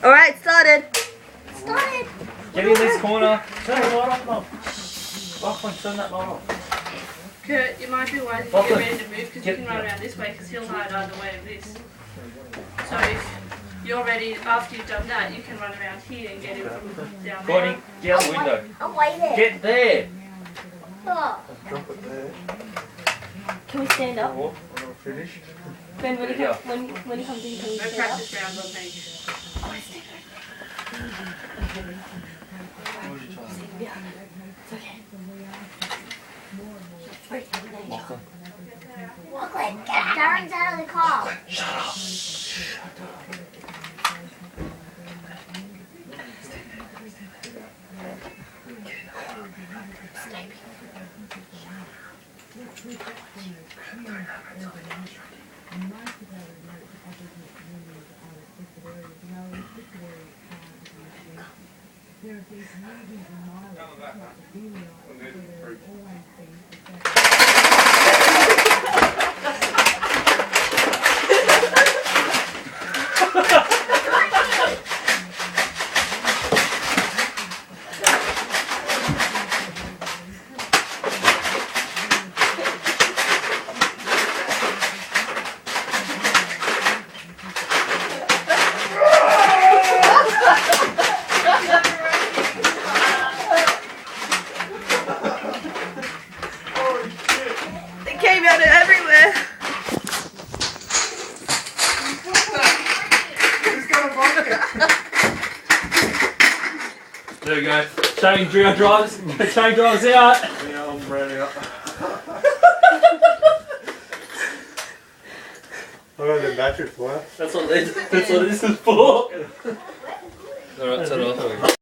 Alright, started. Started. Get in this corner. Turn the light off, Mum. Lachlan, turn that light off. Kurt, you might be waiting to get ready to move because you can run around this way because he'll hide either way of this. So if you're ready, after you've done that, you can run around here and get him from down there. Bonnie, get out the window. I'm waiting. Get there. Oh. Drop it there. Can we stand up? When I'm finished. Ben, when he Yeah. comes in, can we No stand up? practice rounds on me. Yeah. It's okay. Lachlan. Lachlan, get Darren's out of the car. It came out of everywhere. Who's got a bucket? There we go. Chain drivers. Chain drivers out. Yeah, I'm ready up. I've got the battery flat. That's what this is for. Alright, turn it off.